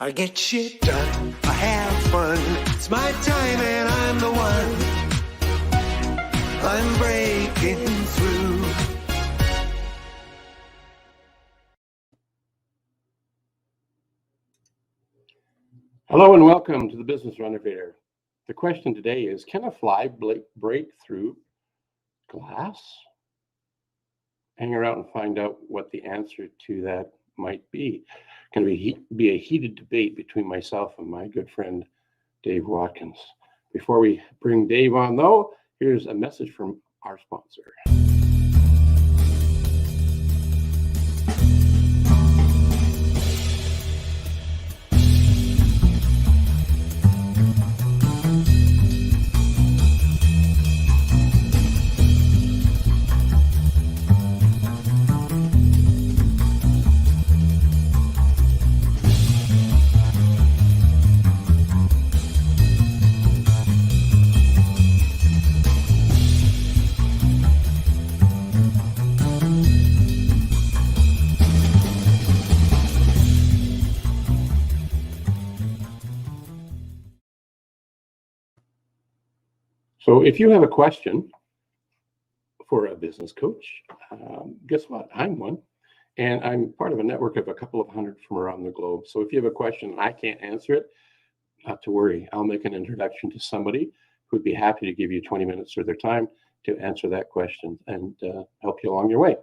I get shit done, I have fun. It's my time and I'm the one. I'm breaking through. Hello and welcome to the Business Renovator. The question today is, can a fly break through glass? Hang around and find out what the answer to that might be. Going to be a heated debate between myself and my good friend, Dave Watkins. Before we bring Dave on, though, here's a message from our sponsor. So if you have a question for a business coach, guess what? I'm one. And I'm part of a network of a couple of hundred from around the globe. So if you have a question and I can't answer it, not to worry. I'll make an introduction to somebody who'd be happy to give you 20 minutes of their time to answer that question and help you along your way.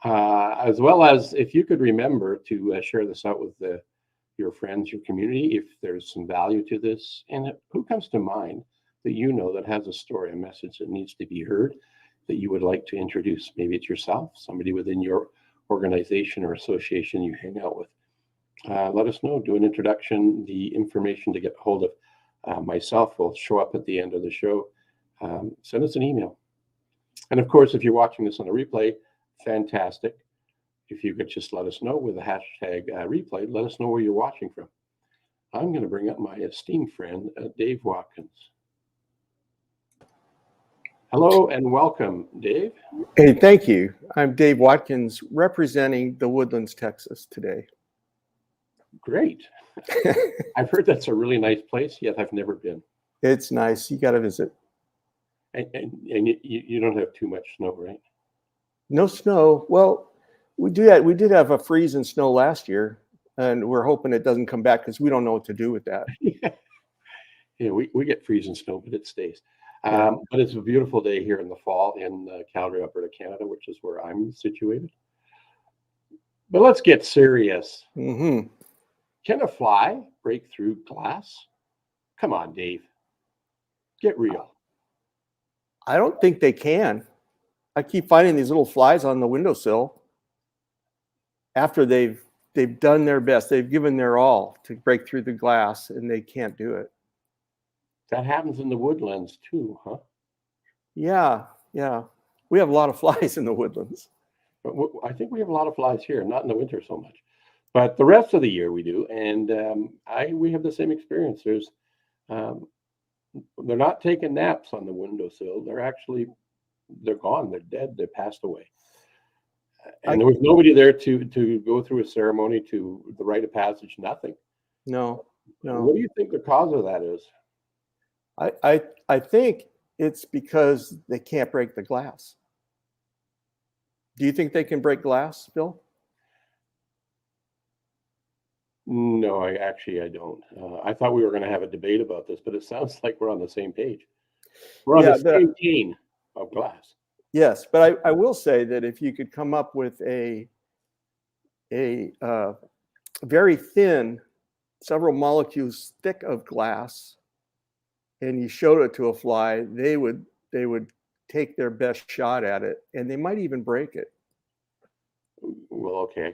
As well as if you could remember to share this out with your friends, your community, if there's some value to this. And who comes to mind that you know that has a story, a message that needs to be heard that you would like to introduce? Maybe it's yourself, somebody within your organization or association you hang out with. Let us know, do an introduction. The information to get a hold of myself will show up at the end of the show. Send us an email. And of course, if you're watching this on a replay, fantastic. If you could just let us know with the hashtag replay, let us know where you're watching from. I'm going to bring up my esteemed friend, Dave Watkins. Hello and welcome, Dave. Hey, thank you. I'm Dave Watkins, representing the Woodlands, Texas today. Great. I've heard that's a really nice place, yet I've never been. It's nice. You got to visit. And you don't have too much snow, right? No snow. Well, we did have a freeze and snow last year, and we're hoping it doesn't come back because we don't know what to do with that. Yeah, we get freeze and snow, but it stays. But it's a beautiful day here in the fall in Calgary, Alberta, Canada, which is where I'm situated. But let's get serious. Mm-hmm. Can a fly break through glass? Come on, Dave. Get real. I don't think they can. I keep finding these little flies on the windowsill after they've done their best. They've given their all to break through the glass, and they can't do it. That happens in the woodlands too, huh? Yeah. We have a lot of flies in the woodlands. But I think we have a lot of flies here, not in the winter so much. But the rest of the year we do, and we have the same experience. They're not taking naps on the windowsill. They're gone. They're dead. They passed away. And there was nobody there to go through a ceremony, to the rite of passage. Nothing. No. What do you think the cause of that is? I think it's because they can't break the glass. Do you think they can break glass, Bill? No, I don't. I thought we were going to have a debate about this, but it sounds like we're on the same page. We're on the same team of glass. Yes, but I will say that if you could come up with a very thin, several molecules thick of glass, and you showed it to a fly, they would take their best shot at it, and they might even break it. Well, okay.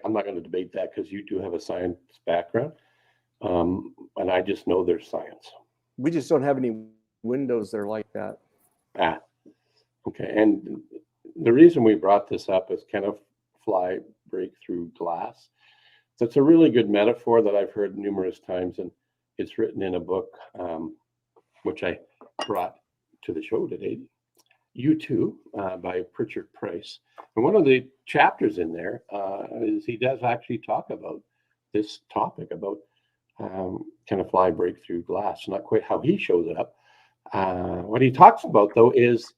I'm not going to debate that because you do have a science background, and I just know there's science. We just don't have any windows that are like that. Okay. And the reason we brought this up is, can a fly break through glass? So it's a really good metaphor that I've heard numerous times, and it's written in a book, which I brought to the show today, You Too, by Pritchard Price. And one of the chapters in there is he does actually talk about this topic, about can a fly break through glass? Not quite how he shows up. What he talks about, though, is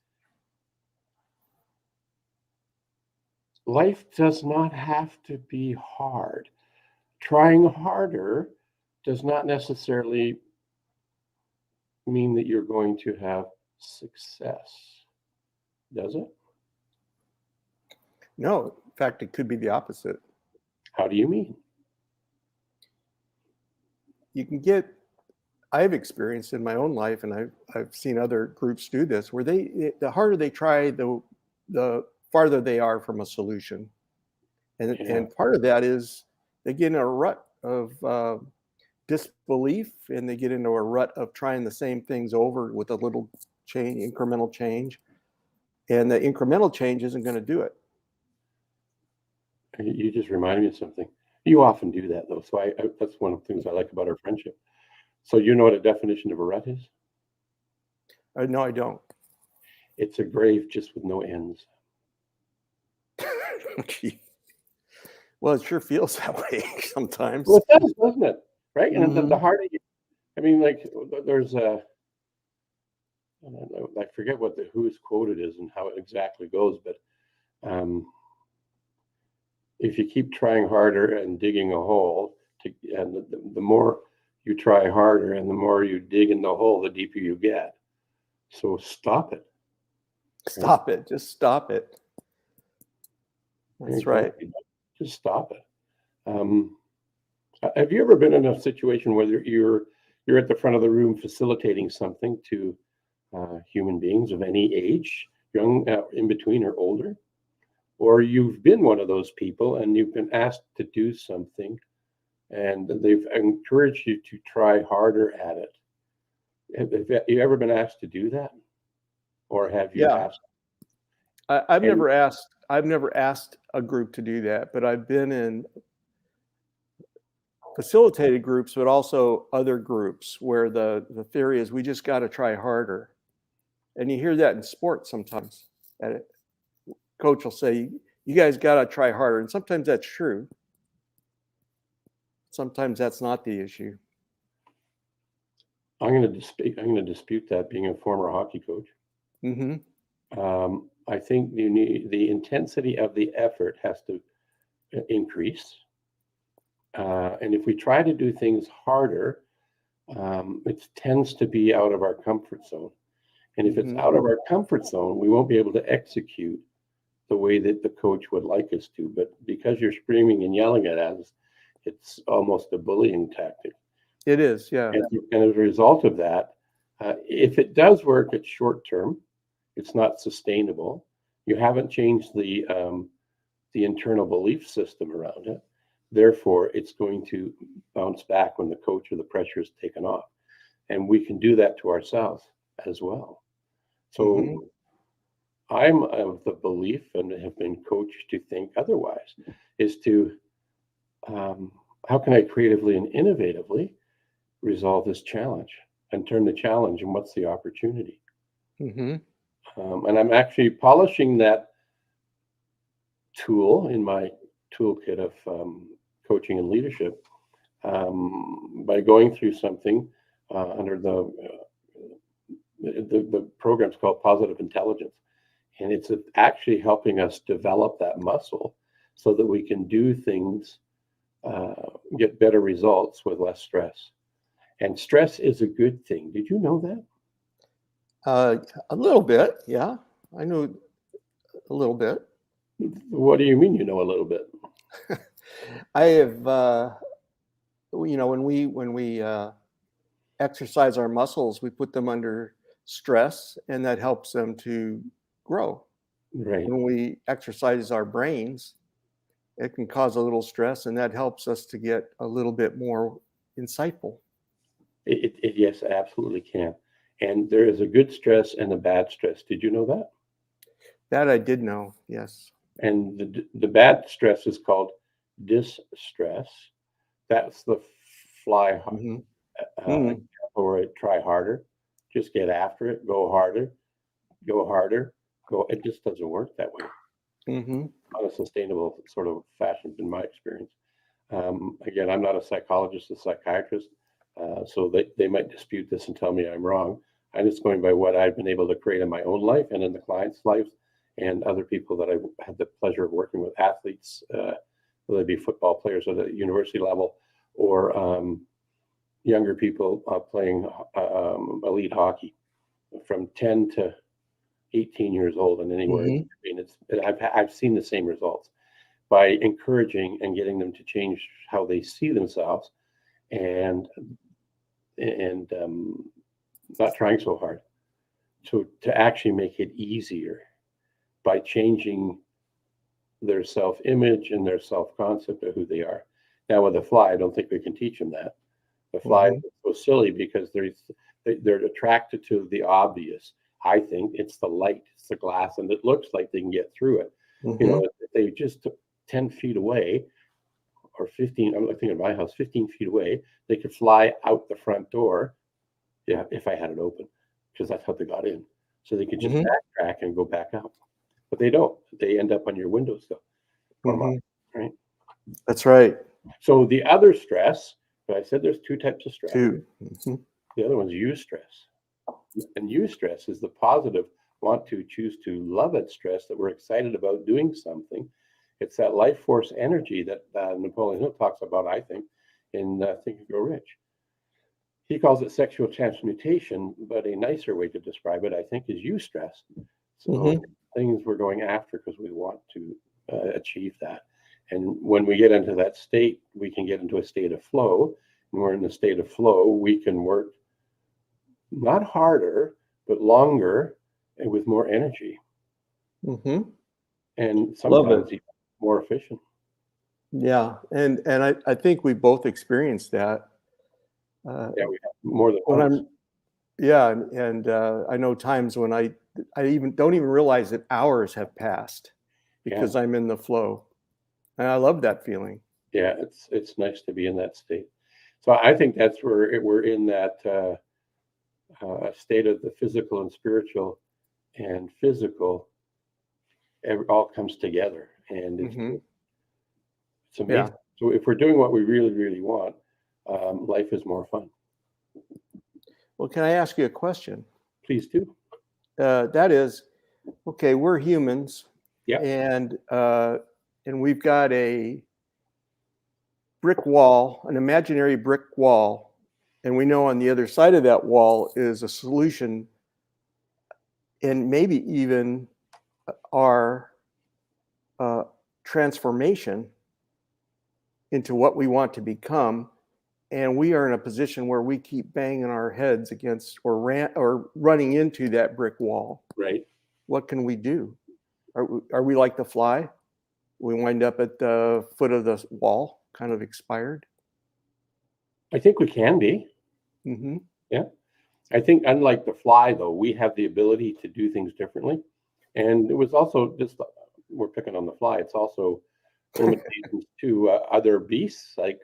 life does not have to be hard. Trying harder does not necessarily mean that you're going to have success, does it? No, in fact, it could be the opposite. How do you mean? You can get, I've experienced in my own life, and I've seen other groups do this, where the harder they try, the farther they are from a solution. And part of that is they get in a rut of disbelief, and they get into a rut of trying the same things over with a little change, incremental change. And the incremental change isn't going to do it. You just reminded me of something. You often do that, though. So that's one of the things I like about our friendship. So you know what a definition of a rut is? No, I don't. It's a grave just with no ends. Well, it sure feels that way sometimes. Well, it does, doesn't it? Right? And the Mhm. harder you, I mean, like, there's a, I forget what whose quote it is and how it exactly goes, but if you keep trying harder and digging a hole, and the more you try harder and the more you dig in the hole, the deeper you get. So stop it. Stop it. Just stop it. That's right. Exactly. Just stop it. Have you ever been in a situation where you're at the front of the room facilitating something to human beings of any age, young, in between, or older? Or you've been one of those people and you've been asked to do something and they've encouraged you to try harder at it. Have you ever been asked to do that? Or have you Yeah. asked? I've And never asked a group to do that, but I've been in facilitated groups, but also other groups where the theory is we just got to try harder. And you hear that in sports sometimes. And coach will say, you guys got to try harder. And sometimes that's true. Sometimes that's not the issue. I'm going to dispute that, being a former hockey coach. Mm-hmm. I think you need the intensity of the effort has to increase. And if we try to do things harder, it tends to be out of our comfort zone. And if it's Mhm. out of our comfort zone, we won't be able to execute the way that the coach would like us to. But because you're screaming and yelling at us, it's almost a bullying tactic. It is, yeah. And as a result of that, if it does work, it's short term. It's not sustainable. You haven't changed the internal belief system around it. Therefore, it's going to bounce back when the coach or the pressure is taken off. And we can do that to ourselves as well. So Mhm. I'm of the belief, and have been coached to think otherwise, is to how can I creatively and innovatively resolve this challenge and turn the challenge, and what's the opportunity? Mhm. And I'm actually polishing that tool in my toolkit of coaching and leadership by going through something under the program's called Positive Intelligence, and it's actually helping us develop that muscle so that we can do things, get better results with less stress. And stress is a good thing. Did you know that? A little bit, yeah. I know a little bit. What do you mean you know a little bit? I have, when we exercise our muscles, we put them under stress, and that helps them to grow. Right. When we exercise our brains, it can cause a little stress, and that helps us to get a little bit more insightful. It yes, absolutely can. And there is a good stress and a bad stress. Did you know that? That I did know, yes. And the bad stress is called distress. That's the fly Mhm. uh, or try harder. Just get after it. Go harder. Go harder. Go. It just doesn't work that way Mhm. on a sustainable sort of fashion, in my experience. Again, I'm not a psychologist, a psychiatrist, so they might dispute this and tell me I'm wrong. I'm just going by what I've been able to create in my own life and in the clients' lives and other people that I've had the pleasure of working with, athletes, whether they be football players at the university level or younger people playing elite hockey from 10 to 18 years old and anywhere in between. I've seen the same results by encouraging and getting them to change how they see themselves and not trying so hard to actually make it easier by changing their self-image and their self-concept of who they are. Now with the fly, I don't think we can teach them that. The fly is so silly because they're attracted to the obvious. I think it's the light, it's the glass, and it looks like they can get through it. You know, if they just took 10 feet away or 15, I'm thinking of my house, 15 feet away, they could fly out the front door. Yeah, if I had it open, because that's how they got in. So they could just backtrack and go back out. But they don't. They end up on your windowsill. Right? That's right. So the other stress, but I said there's two types of stress. Two. The other one's eustress. And eustress is the positive, want to, choose to, love it stress that we're excited about doing something. It's that life force energy that Napoleon Hill talks about, I think, in Think and Grow Rich. He calls it sexual transmutation, but a nicer way to describe it, I think, is eustress. So things we're going after because we want to achieve that. And when we get into that state, we can get into a state of flow. And we're in the state of flow, we can work not harder, but longer and with more energy. And sometimes even more efficient. Yeah. And I think we both experienced that. Yeah, we have more than when once. and I know times when I even don't even realize that hours have passed because I'm in the flow. And I love that feeling. Yeah, it's nice to be in that state. So I think that's where we're in that state of the physical and spiritual and physical. It all comes together, and it's amazing. Yeah. So if we're doing what we really, really want, life is more fun. Well, can I ask you a question? Please do. That is, okay, we're humans. Yeah. And we've got a brick wall, an imaginary brick wall, and we know on the other side of that wall is a solution and maybe even our transformation into what we want to become. And we are in a position where we keep banging our heads against or running into that brick wall. Right. What can we do? Are we like the fly? We wind up at the foot of the wall, kind of expired. I think we can be. Yeah. I think unlike the fly, though, we have the ability to do things differently. And it was also just, we're picking on the fly. It's also limitations to other beasts, like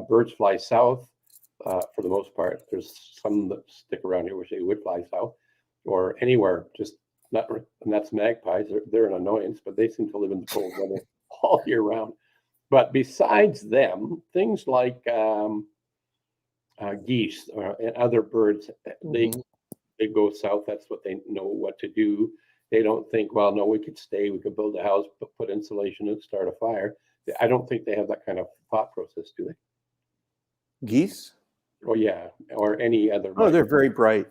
birds fly south for the most part. There's some that stick around here which they would fly south or anywhere, just not, and that's magpies. They're an annoyance, but they seem to live in the cold weather all year round. But besides them, things like geese and other birds, they go south. That's what they know what to do. They don't think, well, no, we could stay, we could build a house, put insulation and start a fire. I don't think they have that kind of thought process, do they? Geese? Oh, yeah, or any other. Oh, they're very bright.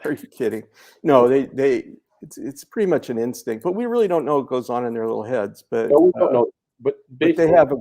Are you kidding? No, it's pretty much an instinct, but we really don't know what goes on in their little heads. But no, we don't know. But they have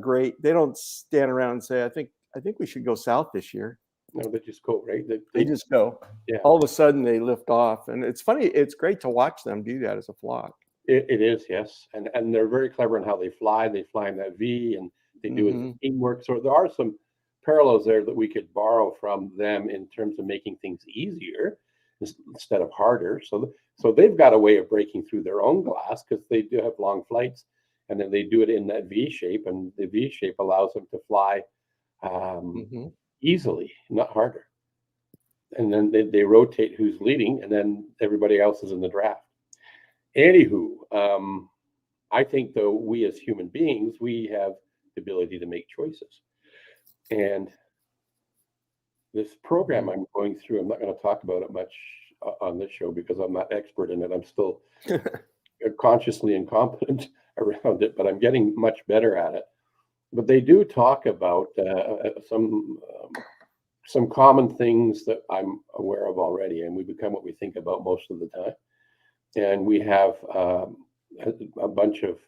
they don't stand around and say, I think we should go south this year. No, they just go, right? They just go. Yeah. All of a sudden they lift off. And it's funny, it's great to watch them do that as a flock. It is, yes. And they're very clever in how they fly. They fly in that V and they do it in teamwork. So there are some parallels there that we could borrow from them in terms of making things easier instead of harder. So they've got a way of breaking through their own glass because they do have long flights, and then they do it in that V shape, and the V shape allows them to fly easily, not harder. And then they rotate who's leading, and then everybody else is in the draft. Anywho, I think though we as human beings, we have the ability to make choices. And this program I'm going through, I'm not going to talk about it much on this show because I'm not expert in it. I'm still consciously incompetent around it, but I'm getting much better at it. But they do talk about some common things that I'm aware of already, and we become what we think about most of the time. And we have a bunch of,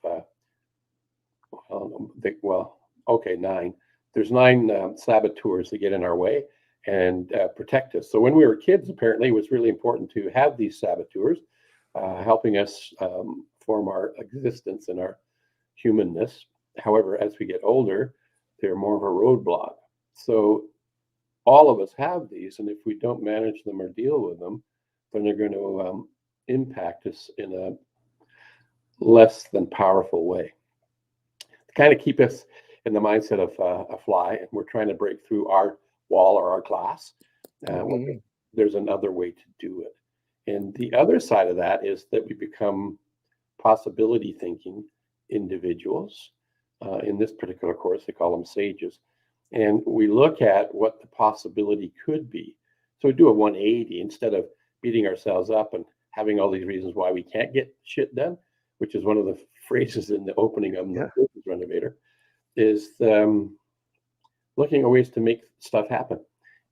9. There's 9 saboteurs that get in our way and protect us. So when we were kids, apparently, it was really important to have these saboteurs helping us form our existence and our humanness. However, as we get older, they're more of a roadblock. So all of us have these, and if we don't manage them or deal with them, then they're going to impact us in a less than powerful way. To kind of keep us in the mindset of a fly, and we're trying to break through our wall or our glass. There's another way to do it. And the other side of that is that we become possibility thinking individuals. In this particular course, they call them sages. And we look at what the possibility could be. So we do a 180 instead of beating ourselves up and having all these reasons why we can't get shit done, which is one of the phrases in the opening of the business renovator, is looking at ways to make stuff happen.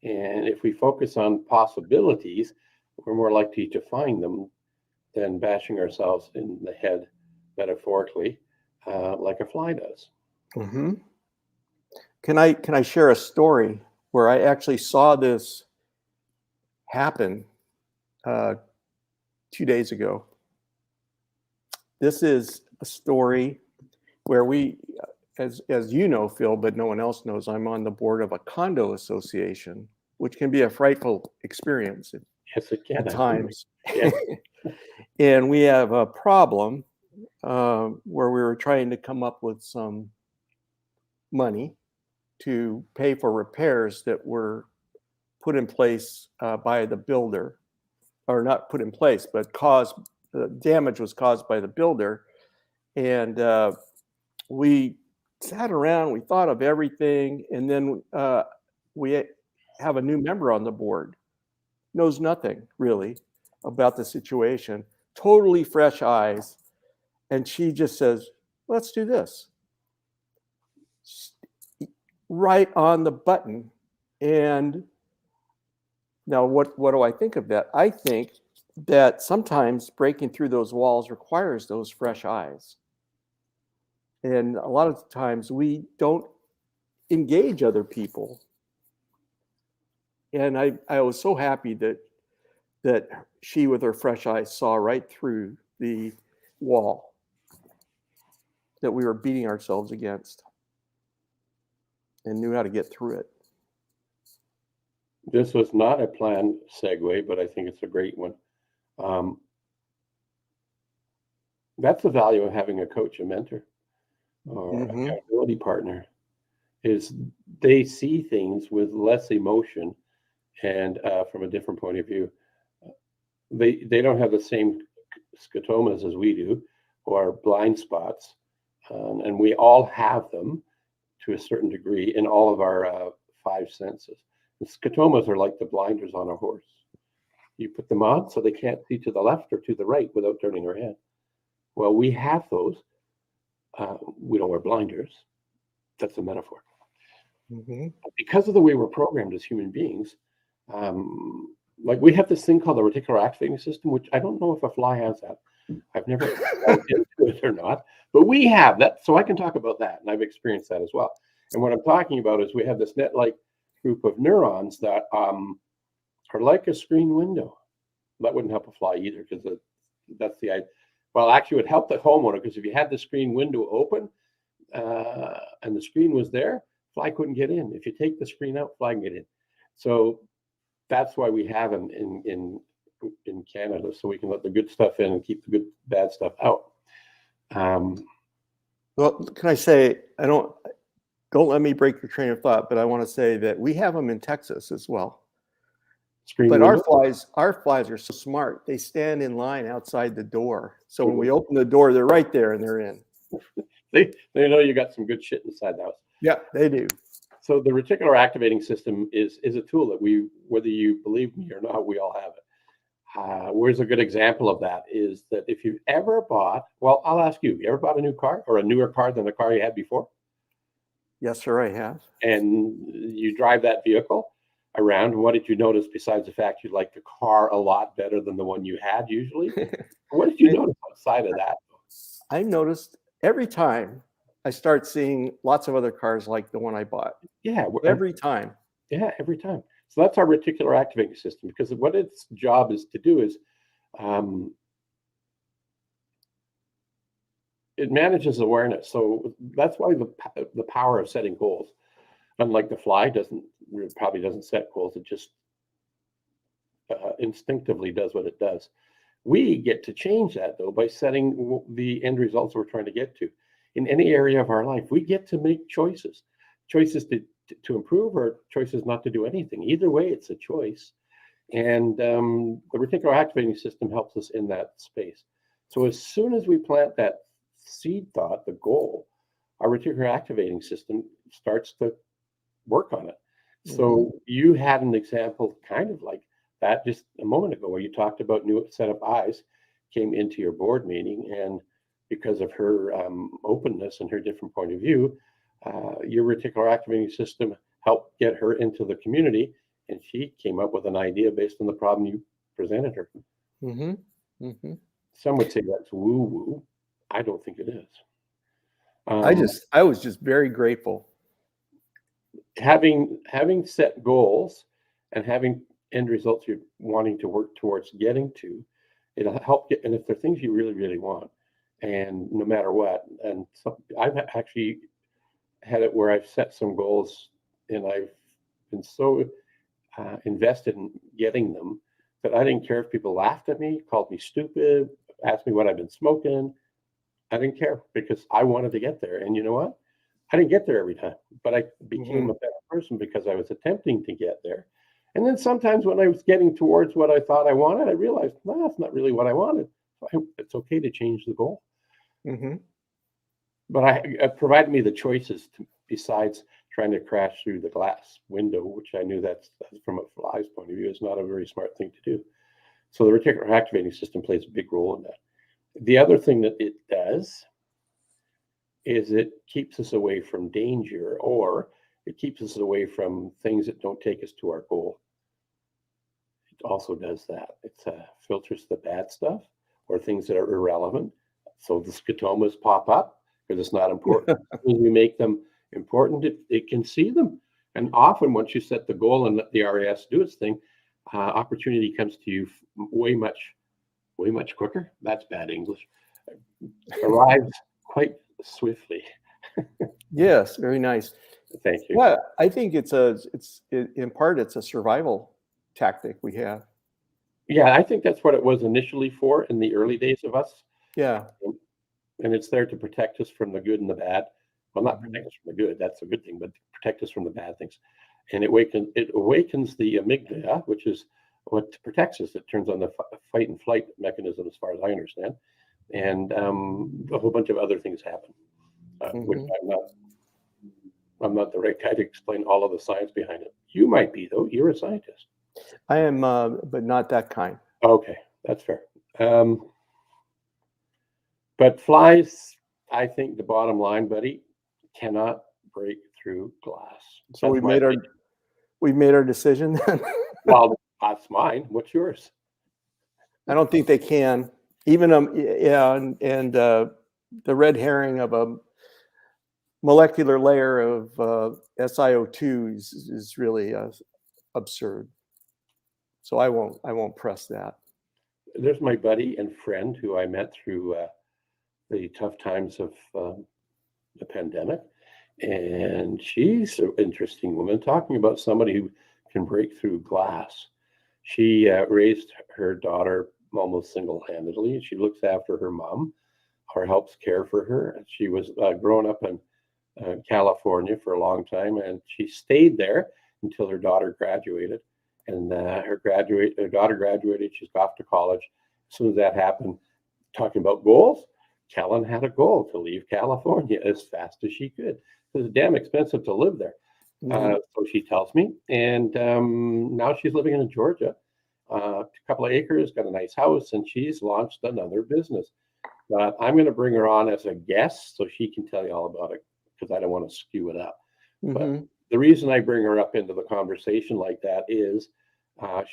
And if we focus on possibilities, we're more likely to find them than bashing ourselves in the head, metaphorically, like a fly does. Mm-hmm. Can I share a story where I actually saw this happen 2 days ago? This is a story where we, as you know, Phil, but no one else knows, I'm on the board of a condo association, which can be a frightful experience Yes, it can. at times. Yeah. And we have a problem where we were trying to come up with some money to pay for repairs that were put in place by the builder, or not put in place, but the damage was caused by the builder. And we sat around, we thought of everything, and then we have a new member on the board, knows nothing really about the situation, totally fresh eyes. And she just says, let's do this. Right on the button. And now what do I think of that? I think that sometimes breaking through those walls requires those fresh eyes. And a lot of times we don't engage other people. And I was so happy that she, with her fresh eyes, saw right through the wall that we were beating ourselves against and knew how to get through it. This was not a planned segue, but I think it's a great one. That's the value of having a coach, a mentor, or accountability partner, is they see things with less emotion and from a different point of view. They don't have the same scotomas as we do, or blind spots, and we all have them to a certain degree in all of our 5 senses. The scotomas are like the blinders on a horse. You put them on so they can't see to the left or to the right without turning their head. Well, we have those. We don't wear blinders. That's a metaphor. Because of the way we're programmed as human beings, like we have this thing called the reticular activating system, which I don't know if a fly has that. I've never looked into it or not, but we have that. So I can talk about that, and I've experienced that as well. And what I'm talking about is we have this net-like group of neurons that are like a screen window. That wouldn't help a fly either, because that's the idea. Well, actually, it would help the homeowner, because if you had the screen window open and the screen was there, fly couldn't get in. If you take the screen out, fly can get in. So that's why we have them in Canada, so we can let the good stuff in and keep the bad stuff out. Well, can I say, don't let me break your train of thought, but I want to say that we have them in Texas as well. But our flies are so smart. They stand in line outside the door. So when we open the door, they're right there and they're in. they know you got some good shit inside the house. Yeah, they do. So the reticular activating system is a tool that whether you believe me or not, we all have it. Where's a good example of that is that if you've ever bought, well, I'll ask you, ever bought a new car or a newer car than the car you had before? Yes, sir, I have. And you drive that vehicle around, what did you notice besides the fact you like the car a lot better than the one you had usually? What did you notice outside of that? I noticed every time I start seeing lots of other cars like the one I bought. Yeah, Every time. yeah, every time. So that's our reticular activating system, because what its job is to do is it manages awareness. So that's why the power of setting goals, unlike the fly, probably doesn't set goals. It just instinctively does what it does. We get to change that though by setting the end results we're trying to get to. In any area of our life, we get to make choices to improve or choices not to do anything. Either way, it's a choice. And the reticular activating system helps us in that space. So as soon as we plant that seed thought, the goal, our reticular activating system starts to work on it. So you had an example kind of like that just a moment ago, where you talked about new set of eyes came into your board meeting, and because of her openness and her different point of view, your reticular activating system helped get her into the community, and she came up with an idea based on the problem you presented her. Some would say that's woo-woo. I don't think it is. I was just very grateful. Having set goals and having end results you're wanting to work towards getting to, it'll help get. And if there are things you really, really want, and no matter what, and I've actually had it where I've set some goals and I've been so invested in getting them that I didn't care if people laughed at me, called me stupid, asked me what I've been smoking. I didn't care because I wanted to get there. And you know what? I didn't get there every time, but I became a better person because I was attempting to get there. And then sometimes when I was getting towards what I thought I wanted, I realized, no, that's not really what I wanted. So it's okay to change the goal. But it provided me the choices besides trying to crash through the glass window, which I knew that's from a fly's point of view, is not a very smart thing to do. So the reticular activating system plays a big role in that. The other thing that it does is it keeps us away from danger, or it keeps us away from things that don't take us to our goal. It also does that. It filters the bad stuff or things that are irrelevant. So the scotomas pop up because it's not important. When we make them important, it can see them. And often once you set the goal and let the RAS do its thing, opportunity comes to you way much quicker. That's bad English. Arrives quite swiftly. Yes, very nice. Thank you. Well, I think it's in part it's a survival tactic we have. Yeah, I think that's what it was initially for in the early days of us. Yeah. And it's there to protect us from the good and the bad. Well, not protect us from the good, that's a good thing, but protect us from the bad things. And it awakens the amygdala, which is what protects us. It turns on the fight and flight mechanism, as far as I understand. And a whole bunch of other things happen, which I'm not the right guy to explain all of the science behind it. You might be, though. You're a scientist. I am, but not that kind. Okay, that's fair. But flies, I think the bottom line, buddy, cannot break through glass. So we've made our decision then. Well, that's mine. What's yours? I don't think they can. Even and the red herring of a molecular layer of SiO2 is really absurd. So I won't press that. There's my buddy and friend who I met through the tough times of the pandemic, and she's an interesting woman, talking about somebody who can break through glass. She raised her daughter almost single-handedly. She looks after her mom or helps care for her. She was growing up in California for a long time, and she stayed there until her daughter graduated. And her daughter graduated. She's off to college. As soon as that happened, talking about goals, Kellen had a goal to leave California as fast as she could. It was damn expensive to live there. So she tells me, and now she's living in Georgia, a couple of acres, got a nice house, and she's launched another business. But I'm going to bring her on as a guest so she can tell you all about it because I don't want to skew it up. But the reason I bring her up into the conversation like that is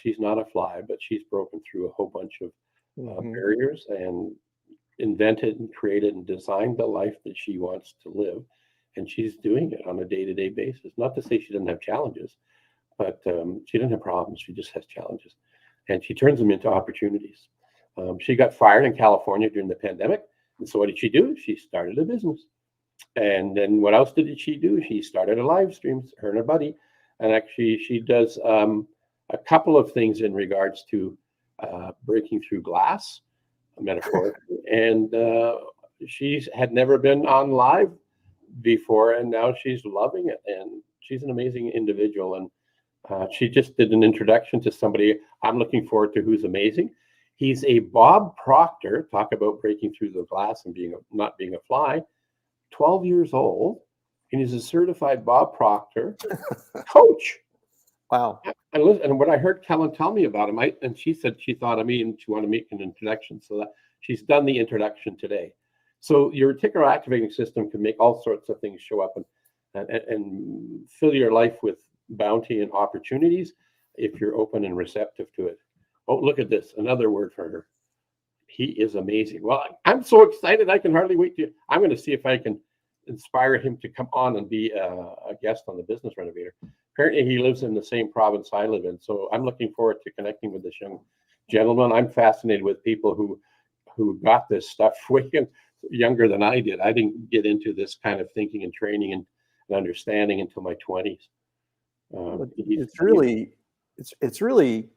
she's not a fly, but she's broken through a whole bunch of barriers and invented and created and designed the life that she wants to live. And she's doing it on a day-to-day basis. Not to say she doesn't have challenges, but she doesn't have problems. She just has challenges. And she turns them into opportunities. She got fired in California during the pandemic. And so what did she do? She started a business. And then what else did she do? She started a live stream, her and her buddy. And actually, she does a couple of things in regards to breaking through glass, metaphorically. And she had never been on live before, and now she's loving it. And she's an amazing individual. And she just did an introduction to somebody I'm looking forward to who's amazing. He's a Bob Proctor, talk about breaking through the glass and not being a fly, 12 years old, and he's a certified Bob Proctor coach. Wow. And when I heard Kellen tell me about him, and she said she thought of me and she wanted to make an introduction. So that she's done the introduction today. So your reticular activating system can make all sorts of things show up and fill your life with bounty and opportunities if you're open and receptive to it. Oh, look at this. Another word for her. He is amazing. Well, I'm so excited. I can hardly wait I'm going to see if I can inspire him to come on and be a guest on the Business Renovator. Apparently, he lives in the same province I live in. So I'm looking forward to connecting with this young gentleman. I'm fascinated with people who got this stuff way younger than I did. I didn't get into this kind of thinking and training and understanding until my 20s. It's really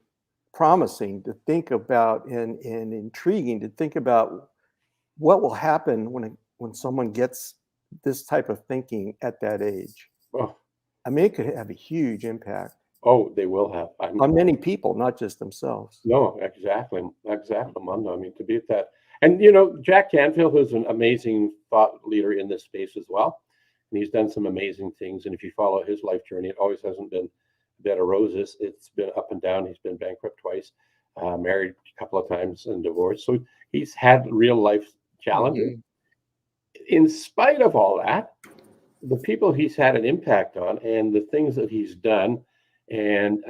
promising to think about and intriguing to think about what will happen when someone gets this type of thinking at that age. Oh, I mean, it could have a huge impact. Oh, they will have. On many people, not just themselves. No, exactly, Mundo. I mean, to be at that. And, Jack Canfield, who's an amazing thought leader in this space as well. And he's done some amazing things. And if you follow his life journey, it always hasn't been a bed of roses. It's been up and down. He's been bankrupt twice, married a couple of times and divorced. So he's had real life challenges. In spite of all that, the people he's had an impact on and the things that he's done, and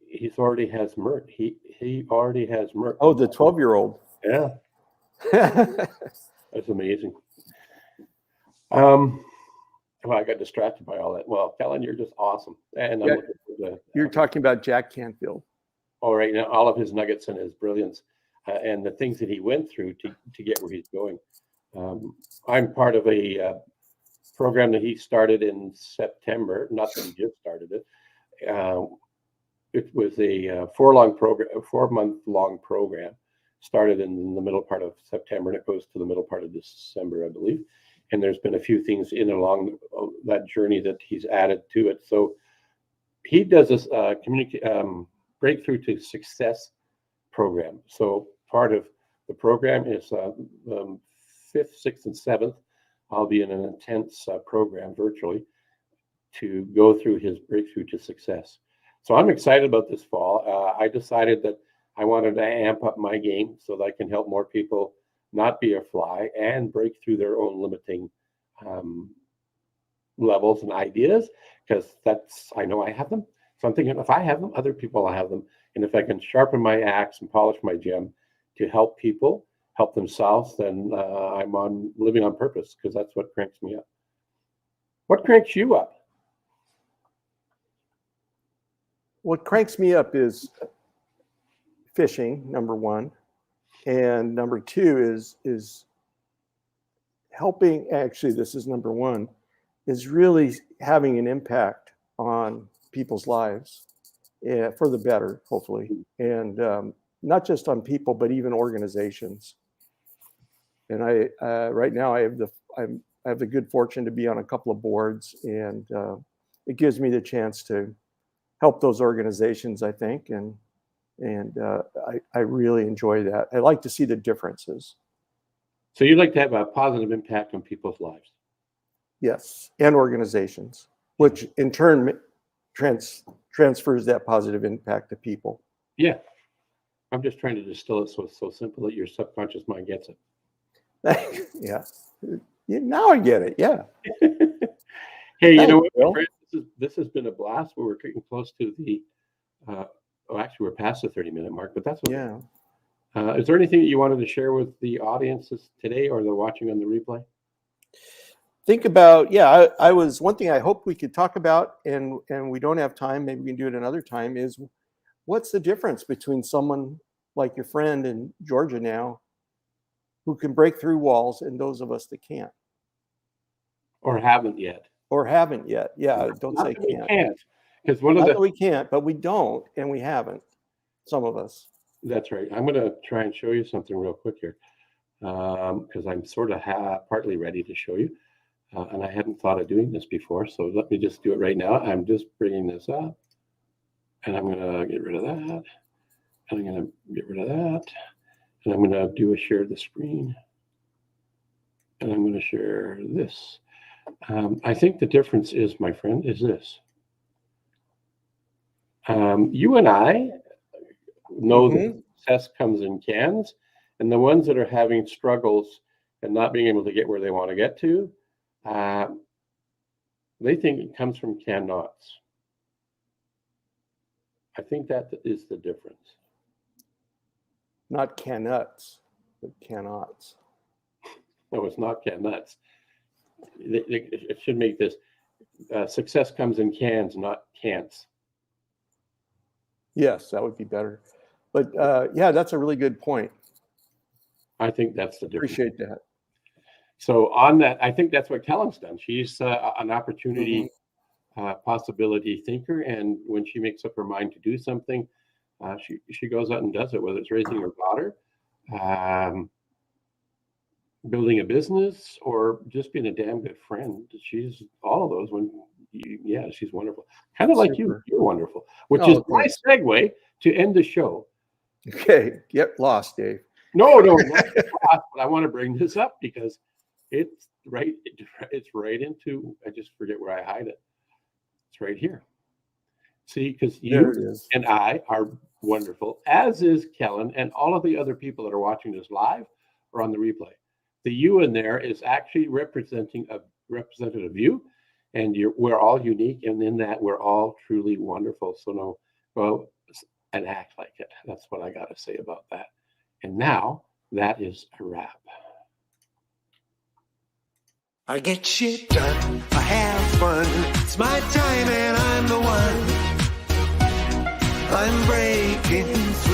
he already has Mert. He already has Mert. Oh, the 12-year-old. Yeah. That's amazing. Well, I got distracted by all that. Well, Kellen, you're just awesome. And you're talking about Jack Canfield. All right, now all of his nuggets and his brilliance and the things that he went through to get where he's going. I'm part of a program that he started in September. Not that he just started it. It was a 4-month long program. Started in the middle part of September, and it goes to the middle part of December, I believe. And there's been a few things in along that journey that he's added to it. So he does this breakthrough to success program. So part of the program is the 5th, 6th, and 7th. I'll be in an intense program virtually to go through his breakthrough to success. So I'm excited about this fall. I decided that I wanted to amp up my game so that I can help more people not be a fly and break through their own limiting levels and ideas, because I know I have them. So I'm thinking if I have them, other people will have them. And if I can sharpen my axe and polish my gem to help people help themselves, then I'm living on purpose, because that's what cranks me up. What cranks you up? What cranks me up is fishing, number one. And number two is helping, actually, this is number one, is really having an impact on people's lives for the better, hopefully. And not just on people, but even organizations. And right now I have the good fortune to be on a couple of boards, and it gives me the chance to help those organizations, I think, and And I really enjoy that. I like to see the differences. So you'd like to have a positive impact on people's lives. Yes, and organizations, which in turn transfers that positive impact to people. Yeah. I'm just trying to distill it so simple that your subconscious mind gets it. Yeah. Now I get it. Yeah. Hey, you know what, Bill? Fred, this has been a blast. We're getting close to the, actually, we're past the 30-minute mark, but that's okay. Yeah. Is there anything that you wanted to share with the audiences today, or they're watching on the replay? Think about, yeah, I was, one thing I hope we could talk about, and we don't have time, maybe we can do it another time, is what's the difference between someone like your friend in Georgia now who can break through walls and those of us that can't? Or haven't yet? Or haven't yet. Yeah, don't say We can't. can't. Because one of Not the that we can't, but we don't, and we haven't, some of us. That's right. I'm going to try and show you something real quick here, because I'm sort of partly ready to show you. And I hadn't thought of doing this before, so let me just do it right now. I'm just bringing this up, and I'm going to get rid of that, and I'm going to get rid of that, and I'm going to do a share the screen, and I'm going to share this. I think the difference is, my friend, is this. You and I know that success comes in cans, and the ones that are having struggles and not being able to get where they want to get to, they think it comes from cannots. I think that is the difference. Not cannuts, but cannots. No, it's not cannuts. It should make this success comes in cans, not can'ts. Yes, that would be better. But yeah, that's a really good point. I think that's the difference. Appreciate that. So on that, I think that's what Kellen's done. She's an opportunity, possibility thinker, and when she makes up her mind to do something, she goes out and does it. Whether it's raising her daughter, building a business, or just being a damn good friend. She's all of those. She's wonderful. Kind of like you. You're wonderful. Which is my segue to end the show. Okay, get lost, Dave. No, not lost, but I want to bring this up because it's right into, I just forget where I hide it. It's right here. See, because you and I are wonderful, as is Kellen and all of the other people that are watching this live or on the replay. The you in there is actually representing a representative you, and we're all unique, and in that we're all truly wonderful. So go and act like it. That's what I got to say about that. And now that is a wrap. I get shit done, I have fun. It's my time and I'm the one. I'm breaking through.